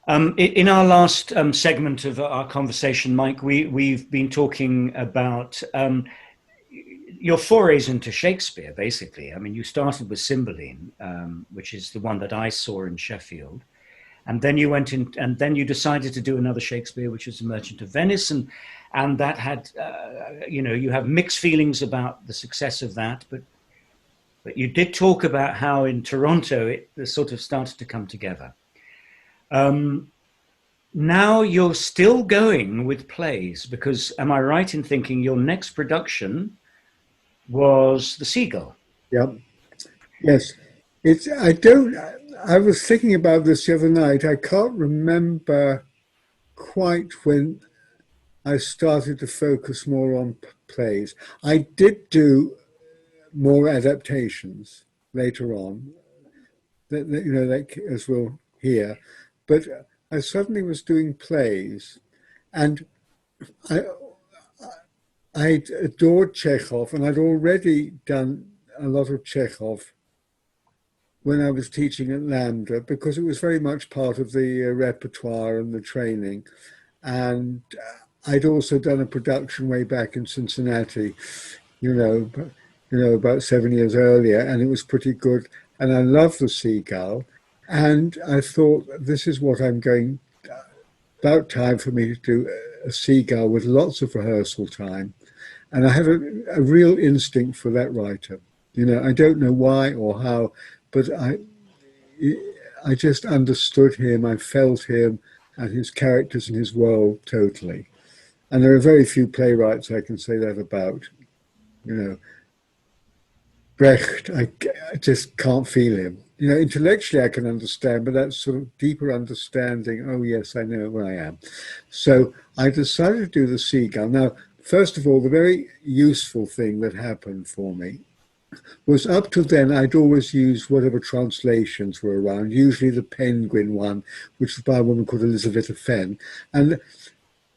In our last segment of our conversation, Mike, we've been talking about your forays into Shakespeare, basically. I mean, you started with Cymbeline, which is the one that I saw in Sheffield, and then you went in, and then you decided to do another Shakespeare, which is The Merchant of Venice, and that had, you have mixed feelings about the success of that, but you did talk about how in Toronto it sort of started to come together. Now you're still going with plays because, am I right in thinking your next production was The Seagull? Yeah. Yes. I was thinking about this the other night. I can't remember quite when I started to focus more on plays. I did do more adaptations later on, like as we'll hear, but I suddenly was doing plays, and I I adored Chekhov, and I'd already done a lot of Chekhov when I was teaching at Lambda because it was very much part of the repertoire and the training. And I'd also done a production way back in Cincinnati, you know, about 7 years earlier, and it was pretty good. And I loved The Seagull, and I thought this is what I'm going. About time for me to do a Seagull with lots of rehearsal time, and I have a real instinct for that writer. I don't know why or how, but I just understood him. I felt him and his characters and his world totally. And there are very few playwrights I can say that about. Brecht, I just can't feel him. Intellectually I can understand, but that sort of deeper understanding, oh yes, I know where I am. So I decided to do The Seagull. Now, first of all, the very useful thing that happened for me was up to then I'd always used whatever translations were around, usually the Penguin one, which was by a woman called Elizabeth Fenn. And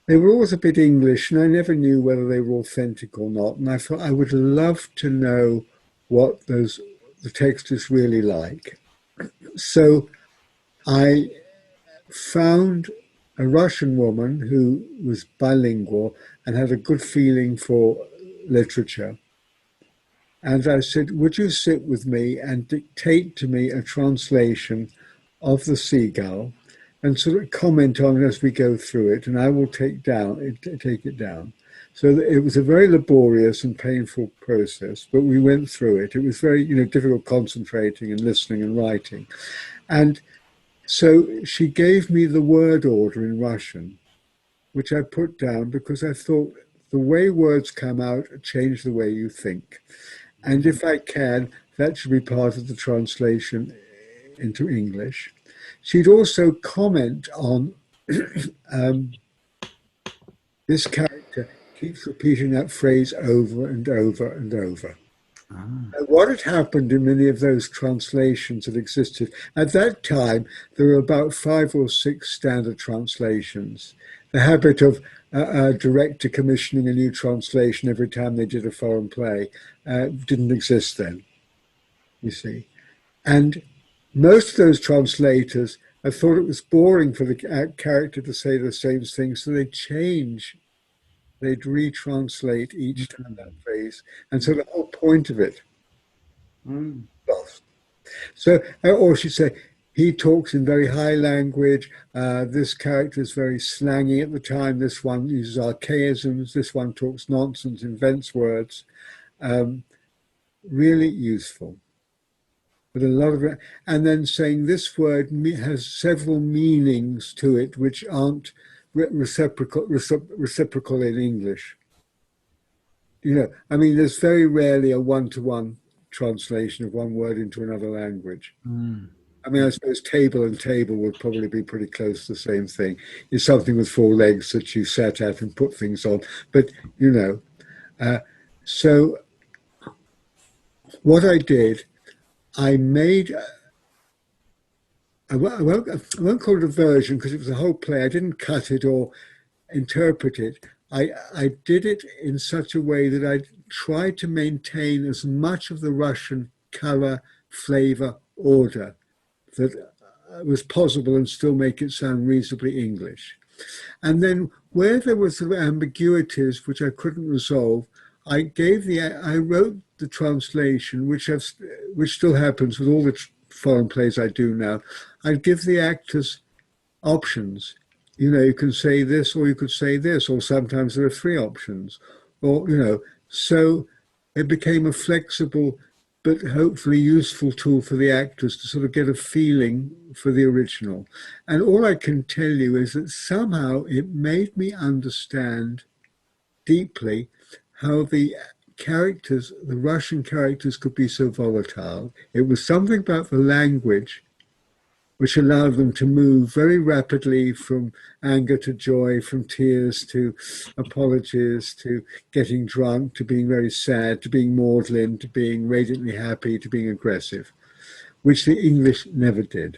they were always a bit English, and I never knew whether they were authentic or not. And I thought I would love to know what the text is really like. So I found a Russian woman who was bilingual and had a good feeling for literature. And I said, would you sit with me and dictate to me a translation of The Seagull and sort of comment on it as we go through it, and I will take it down. So it was a very laborious and painful process, but we went through it. It was very, difficult concentrating and listening and writing. And so she gave me the word order in Russian, which I put down because I thought the way words come out change the way you think. And if I can, that should be part of the translation into English. She'd also comment on this character keeps repeating that phrase over and over and over. And what had happened in many of those translations that existed, at that time, there were about 5 or 6 standard translations. The habit of a director commissioning a new translation every time they did a foreign play didn't exist then, you see. And most of those translators, I thought it was boring for the character to say the same thing, so they'd retranslate each time that phrase. And so the whole point of it lost. So, or she'd say, he talks in very high language. This character is very slangy at the time. This one uses archaisms. This one talks nonsense, invents words. Really useful. With a lot of, and then saying this word has several meanings to it which aren't reciprocal in English. There's very rarely a one-to-one translation of one word into another language. I suppose table and table would probably be pretty close to the same thing. It's something with 4 legs that you sat at and put things on. But, so what I did, I made, I won't call it a version because it was a whole play. I didn't cut it or interpret it. I did it in such a way that I tried to maintain as much of the Russian color, flavor, order that was possible and still make it sound reasonably English. And then where there was sort of ambiguities which I couldn't resolve, I wrote the translation, which still happens with all the foreign plays I do now. I'd give the actors options. You know, you can say this or you could say this, or sometimes there are three options, or, you know, so it became a flexible but hopefully useful tool for the actors to sort of get a feeling for the original. And all I can tell you is that somehow it made me understand deeply how the characters, the Russian characters, could be so volatile. It was something about the language which allowed them to move very rapidly from anger to joy, from tears to apologies, to getting drunk, to being very sad, to being maudlin, to being radiantly happy, to being aggressive, which the English never did.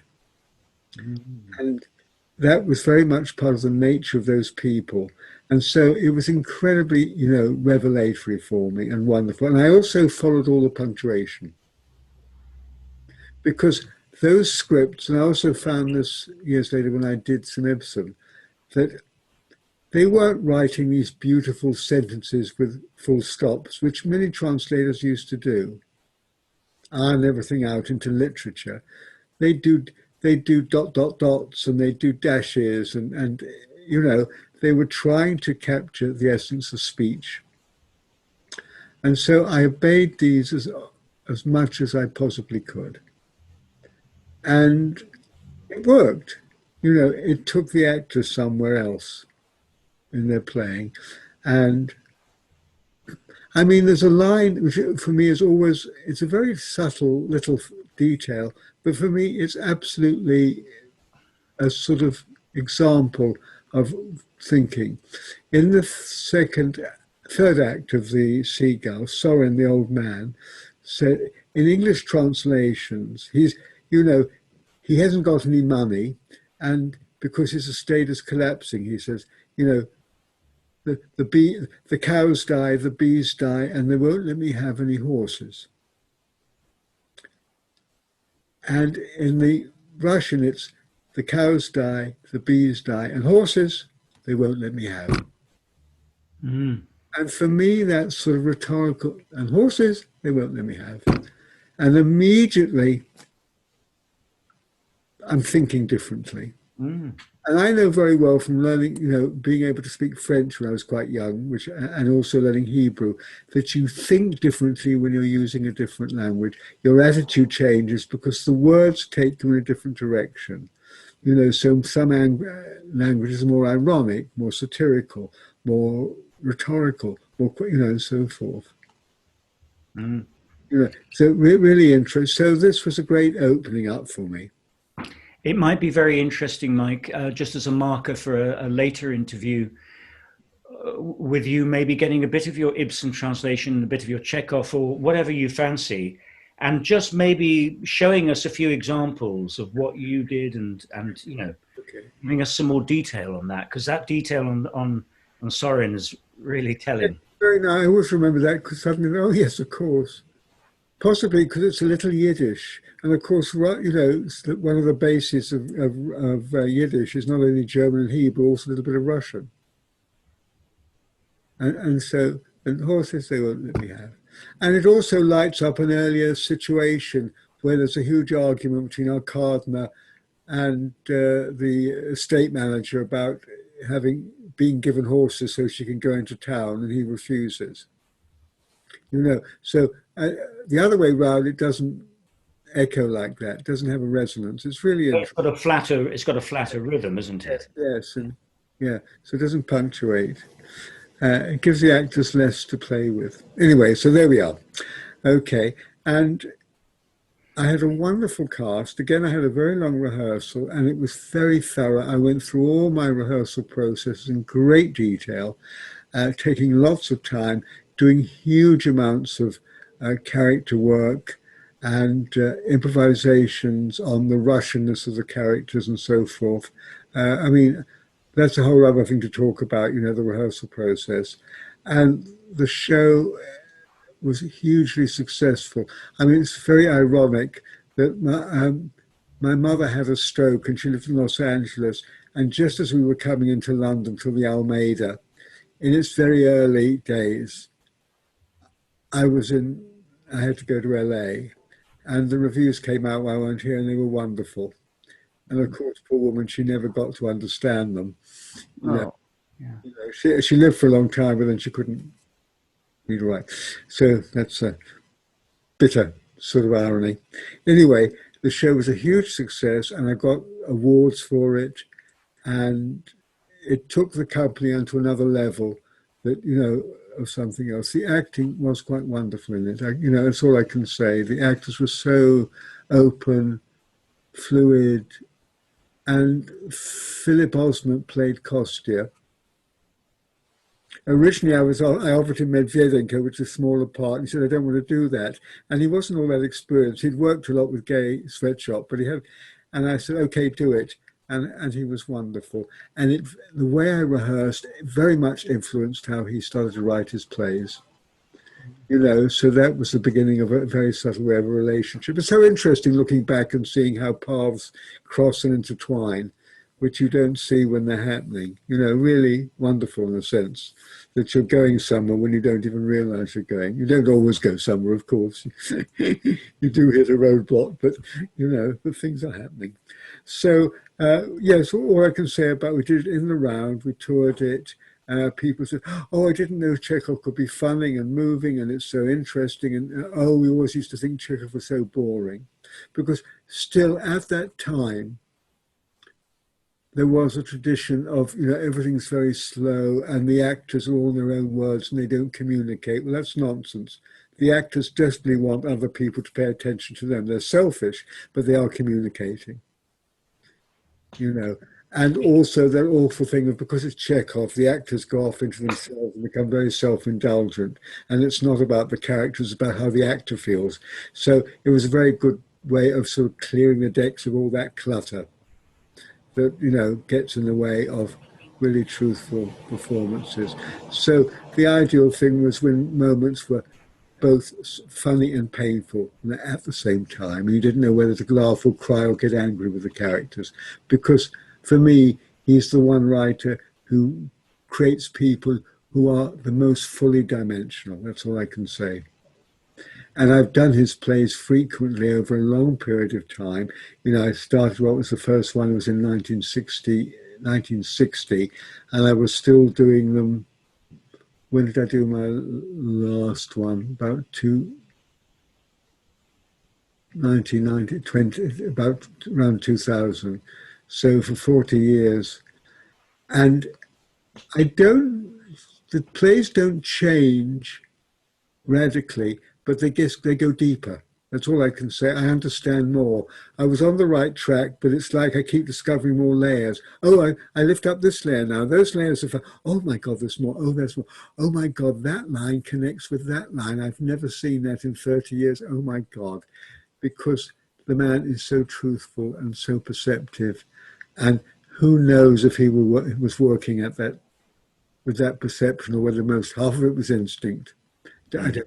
And that was very much part of the nature of those people. And so it was incredibly, you know, revelatory for me and wonderful. And I also followed all the punctuation, because those scripts, and I also found this years later when I did some Ibsen, that they weren't writing these beautiful sentences with full stops, which many translators used to do, iron everything out into literature. They do dots and they do dashes and you know, they were trying to capture the essence of speech. And so I obeyed these as much as I possibly could. And it worked. You know, it took the actors somewhere else in their playing. And I mean, there's a line which for me is always, it's a very subtle little detail, but for me, it's absolutely a sort of example of thinking. In the third act of the Seagull, Sorin, the old man, said in English translations, he's, you know, he hasn't got any money, and because his estate is collapsing, he says, you know, the cows die, the bees die, and they won't let me have any horses. And in the Russian, it's the cows die, the bees die, and horses, they won't let me have. Mm. And for me, that's sort of rhetorical, and horses, they won't let me have. And immediately, I'm thinking differently. Mm. And I know very well from learning, you know, being able to speak French when I was quite young, and also learning Hebrew, that you think differently when you're using a different language. Your attitude changes because the words take you in a different direction. You know, so some languages are more ironic, more satirical, more rhetorical, more, you know, and so forth. Mm. You know, so really interesting. So this was a great opening up for me. It might be very interesting, Mike, just as a marker for a later interview with you, maybe getting a bit of your Ibsen translation, a bit of your Chekhov, or whatever you fancy, and just maybe showing us a few examples of what you did, and you know, Okay. giving us some more detail on that, because that detail on Sorin is really telling. Very nice. I always remember that because suddenly, oh yes, of course. Possibly because it's a little Yiddish. And of course, you know, one of the bases of Yiddish is not only German and Hebrew, also a little bit of Russian. And so, and horses they won't let me have. And it also lights up an earlier situation where there's a huge argument between our gardener and the estate manager about being given horses so she can go into town, and he refuses. You know, so the other way round, it doesn't echo like that. It doesn't have a resonance. It's really interesting. It's got a flatter rhythm, isn't it? Yes, and yeah, so it doesn't punctuate. It gives the actors less to play with. Anyway, so there we are. Okay, and I had a wonderful cast. Again, I had a very long rehearsal, and it was very thorough. I went through all my rehearsal processes in great detail, taking lots of time, doing huge amounts of character work and improvisations on the Russianness of the characters and so forth. I mean, that's a whole other thing to talk about, you know, the rehearsal process. And the show was hugely successful. I mean, it's very ironic that my mother had a stroke and she lived in Los Angeles. And just as we were coming into London through the Almeida, in its very early days, I had to go to LA, and the reviews came out while I went here and they were wonderful. And of course, poor woman, she never got to understand them. You know, Oh, yeah. she lived for a long time, but then she couldn't read or write. So that's a bitter sort of irony. Anyway, the show was a huge success, and I got awards for it, and it took the company onto another level that, of something else. The acting was quite wonderful in it. That's all I can say. The actors were so open, fluid, and Philip Osment played Kostya. Originally, I offered him Medvedenko, which is a smaller part, and he said, I don't want to do that. And he wasn't all that experienced. He'd worked a lot with Gay Sweatshop, and I said, okay, do it. And he was wonderful. And the way I rehearsed very much influenced how he started to write his plays. So that was the beginning of a very subtle way of a relationship. It's so interesting looking back and seeing how paths cross and intertwine, which you don't see when they're happening. Really wonderful in a sense that you're going somewhere when you don't even realize you're going. You don't always go somewhere, of course. You do hit a roadblock, but, but things are happening. So, yes, all I can say about we did it in the round, we toured it. People said, oh, I didn't know Chekhov could be funny and moving and it's so interesting. And, oh, we always used to think Chekhov was so boring. Because still at that time, there was a tradition of, everything's very slow and the actors are all in their own words and they don't communicate. Well, that's nonsense. The actors desperately want other people to pay attention to them. They're selfish, but they are communicating. And also that awful thing of, because it's Chekhov, the actors go off into themselves and become very self-indulgent. And it's not about the characters, it's about how the actor feels. So it was a very good way of sort of clearing the decks of all that clutter that, gets in the way of really truthful performances. So the ideal thing was when moments were both funny and painful at the same time. And you didn't know whether to laugh or cry or get angry with the characters. Because for me, he's the one writer who creates people who are the most fully dimensional. That's all I can say. And I've done his plays frequently over a long period of time. I started, what was the first one? It was in 1960, and I was still doing them. When did I do my last one? About 1990, about around 2000. So for 40 years. And the plays don't change radically, but they go deeper. That's all I can say. I understand more. I was on the right track, but it's like I keep discovering more layers. Oh, I lift up this layer now. Those layers are, oh my God, there's more. Oh, there's more. Oh my God, that line connects with that line. I've never seen that in 30 years. Oh my God. Because the man is so truthful and so perceptive. And who knows if he was working at that, with that perception, or whether most half of it was instinct. I don't know.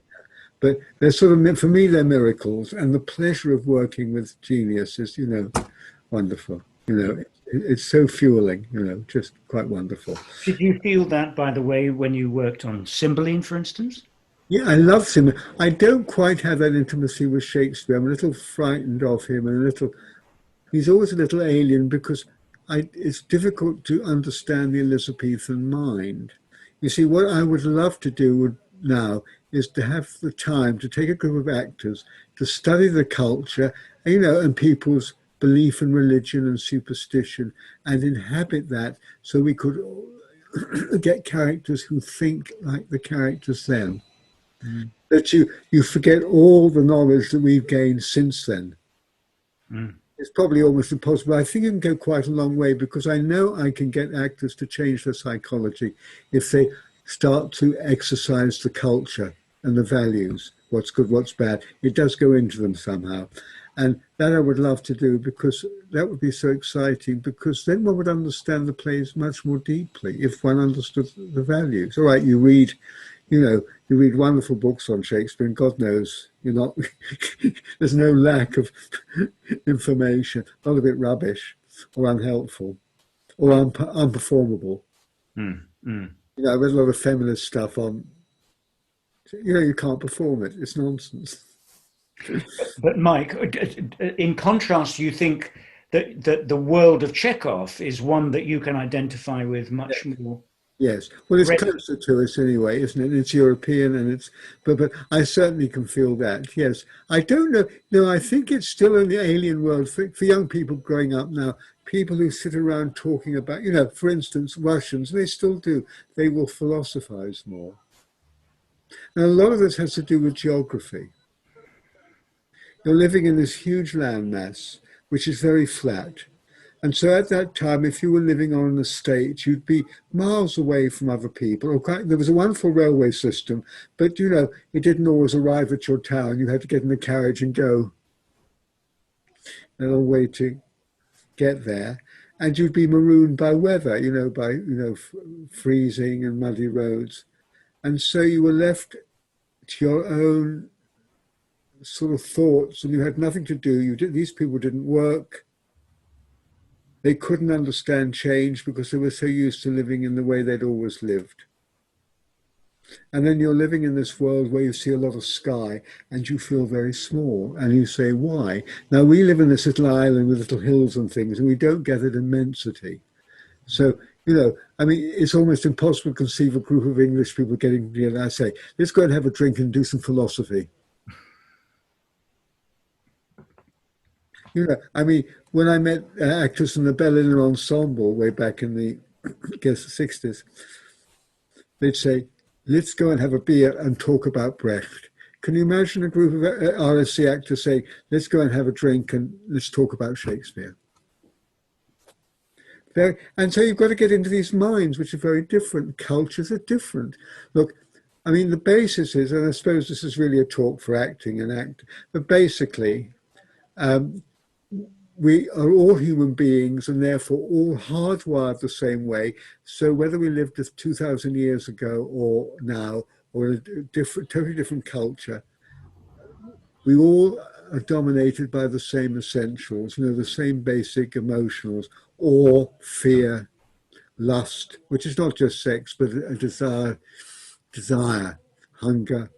But they're sort of, for me, they're miracles. And the pleasure of working with genius is, wonderful. It's so fueling, just quite wonderful. Did you feel that, by the way, when you worked on Cymbeline, for instance? Yeah, I love him. I don't quite have that intimacy with Shakespeare. I'm a little frightened of him and he's always a little alien because it's difficult to understand the Elizabethan mind. You see, what I would love to do now is to have the time to take a group of actors to study the culture, and people's belief in religion and superstition and inhabit that so we could get characters who think like the characters then. Mm. That you forget all the knowledge that we've gained since then. Mm. It's probably almost impossible. I think it can go quite a long way because I know I can get actors to change their psychology if they start to exercise the culture and the values, what's good, what's bad. It does go into them somehow. And that I would love to do because that would be so exciting because then one would understand the plays much more deeply if one understood the values. All right, you read You know, you read wonderful books on Shakespeare, and God knows you're not. There's no lack of information. A lot of it rubbish or unhelpful or unperformable. Mm, mm. You know, I read a lot of feminist stuff on. You know, you can't perform it. It's nonsense. But Mike, in contrast, you think that the world of Chekhov is one that you can identify with much more Yes, well, it's readily. closer to us anyway, isn't it? It's European, and but I certainly can feel that. Yes, I don't know. No, I think it's still in the alien world for young people growing up now. People who sit around talking about, you know, for instance, Russians, they still do. They will philosophize more, and a lot of this has to do with geography. You're living in this huge landmass, which is very flat. And so at that time, if you were living on an estate, you'd be miles away from other people. There was a wonderful railway system, but you know, it didn't always arrive at your town. You had to get in a carriage and go a long way to get there. And you'd be marooned by weather, you know, by, freezing and muddy roads. And so you were left to your own sort of thoughts, and you had nothing to do. These people didn't work. They couldn't understand change because they were so used to living in the way they'd always lived. And then you're living in this world where you see a lot of sky and you feel very small and you say, why? Now, we live in this little island with little hills and things, and we don't get that immensity. So, you know, I mean, it's almost impossible to conceive a group of English people getting together. I say, let's go and have a drink and do some philosophy. You know, I mean, when I met actors in the Berliner Ensemble way back in the, I guess, the 60s, they'd say, let's go and have a beer and talk about Brecht. Can you imagine a group of RSC actors saying, let's go and have a drink and let's talk about Shakespeare? And so you've got to get into these minds, which are very different. Cultures are different. Look, I mean, the basis is, and I suppose this is really a talk for acting and act, but basically, we are all human beings and therefore all hardwired the same way. So whether we lived 2,000 years ago or now, or in a totally different culture, we all are dominated by the same essentials, you know, the same basic emotionals: awe, fear, lust, which is not just sex, but a desire, hunger,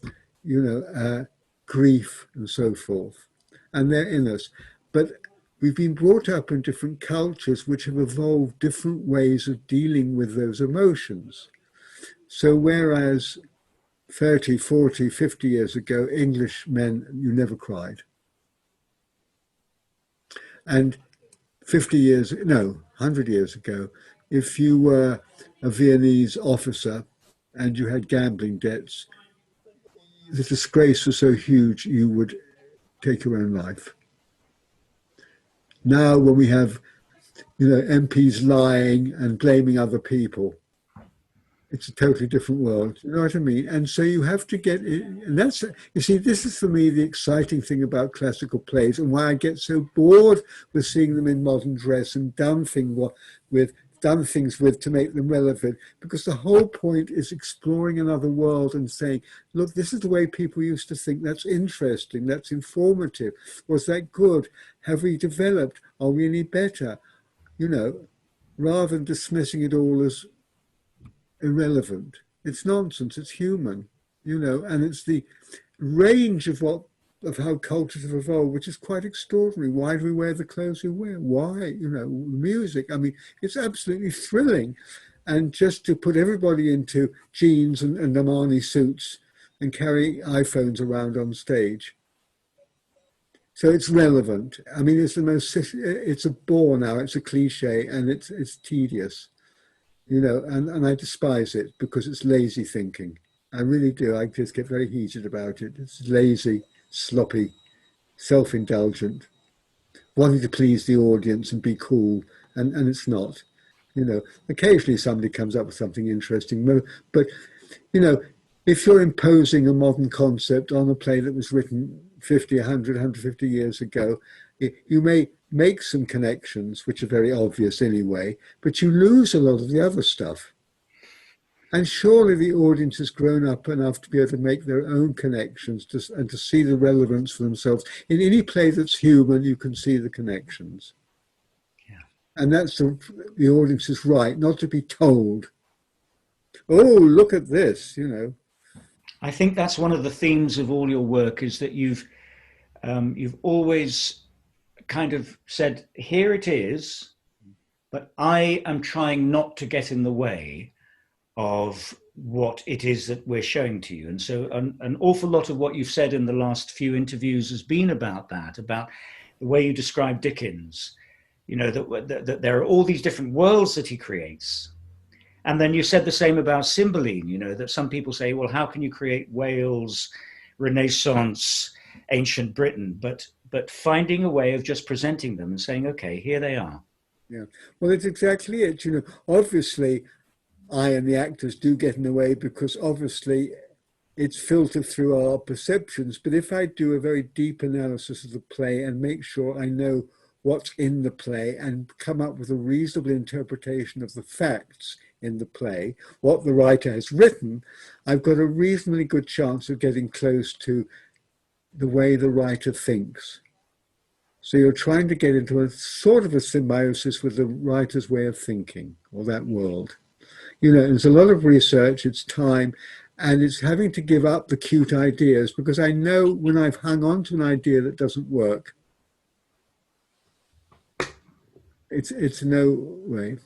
grief, and so forth. And they're in us. But we've been brought up in different cultures which have evolved different ways of dealing with those emotions. So whereas 30, 40, 50 years ago, English men, you never cried. And 100 years ago, if you were a Viennese officer and you had gambling debts, the disgrace was so huge you would take your own life. Now, when we have, MPs lying and blaming other people, it's a totally different world. You know what I mean? And so you have to get it. And that's, you see, this is for me the exciting thing about classical plays and why I get so bored with seeing them in modern dress and done things with to make them relevant, because the whole point is exploring another world and saying, look, this is the way people used to think. That's interesting. That's informative. Was that good? Have we developed? Are we any better? Rather than dismissing it all as irrelevant. It's nonsense. It's human, and it's the range of how cultures have evolved, which is quite extraordinary. Why do we wear the clothes we wear? Why? Music. I mean, it's absolutely thrilling. And just to put everybody into jeans and Armani suits and carry iPhones around on stage. So it's relevant. I mean, it's a bore now. It's a cliche, and it's tedious. And I despise it because it's lazy thinking. I really do. I just get very heated about it. It's lazy, sloppy, self-indulgent, wanting to please the audience and be cool, and it's not. Occasionally somebody comes up with something interesting, but if you're imposing a modern concept on a play that was written 50, 100, 150 years ago, you may make some connections, which are very obvious anyway, but you lose a lot of the other stuff. And surely the audience has grown up enough to be able to make their own connections and to see the relevance for themselves. In any play that's human, you can see the connections. Yeah. And that's the audience's right, not to be told, oh, look at this, you know. I think that's one of the themes of all your work is that you've always kind of said, here it is, but I am trying not to get in the way of what it is that we're showing to you. And so an awful lot of what you've said in the last few interviews has been about that, about the way you describe Dickens, you know, that there are all these different worlds that he creates. And then you said the same about Cymbeline, you know, that some people say, well, how can you create Wales, Renaissance, ancient Britain? But finding a way of just presenting them and saying, okay, here they are. Yeah. Well, it's exactly it. You know, obviously, I and the actors do get in the way because obviously it's filtered through our perceptions. But if I do a very deep analysis of the play and make sure I know what's in the play and come up with a reasonable interpretation of the facts in the play, what the writer has written, I've got a reasonably good chance of getting close to the way the writer thinks. So you're trying to get into a sort of a symbiosis with the writer's way of thinking or that world. You know, there's a lot of research, it's time, and it's having to give up the cute ideas because I know when I've hung on to an idea that doesn't work, it's no way.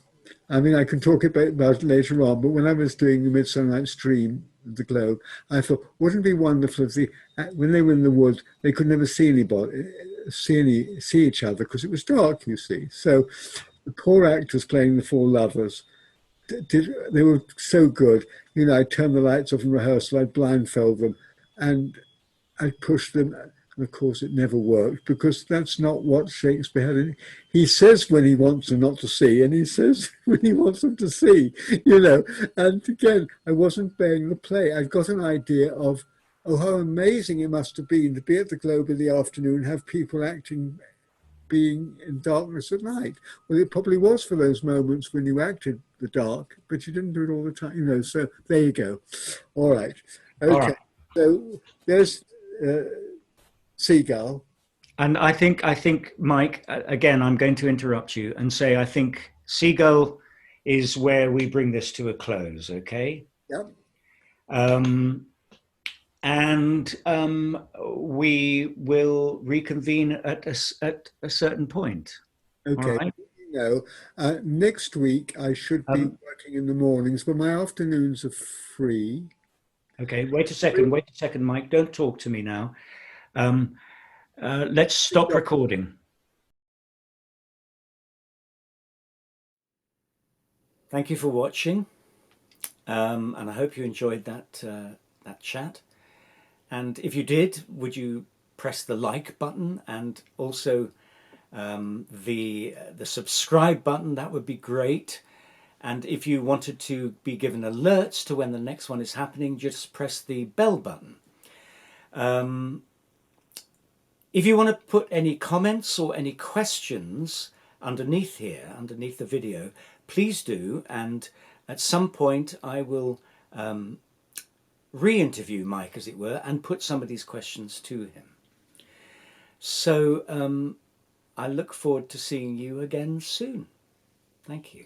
I mean, I can talk about it later on, but when I was doing the Midsummer Night's Dream, the Globe, I thought, wouldn't it be wonderful if when they were in the woods, they could never see anybody, see each other because it was dark, you see. So the poor actors playing the four lovers, they were so good. You know, I'd turn the lights off in rehearsal, I'd blindfold them, and I'd push them. And of course, it never worked because that's not what Shakespeare had. He says when he wants them not to see, and he says when he wants them to see, you know. And again, I wasn't bearing the play. I've got an idea of, oh, how amazing it must have been to be at the Globe in the afternoon, have people acting being in darkness at night. Well, it probably was for those moments when you acted the dark, but you didn't do it all the time, you know. So there you go. All right. All Okay. right. So there's Seagull. And I think, Mike, again, I'm going to interrupt you and say I think Seagull is where we bring this to a close, okay? Yep. Um, and we will reconvene at a certain point. All Okay. right. You know, next week I should be Um, working in the mornings, but my afternoons are free. okay. Wait a second. Wait a second, Mike. Don't talk to me now. Um, let's stop recording. Thank you for watching, and I hope you enjoyed that chat. And if you did, would you press the like button and also the subscribe button? That would be great. And if you wanted to be given alerts to when the next one is happening, just press the bell button. If you want to put any comments or any questions underneath here, underneath the video, please do. And at some point I will re-interview Mike, as it were, and put some of these questions to him. So I look forward to seeing you again soon. Thank you.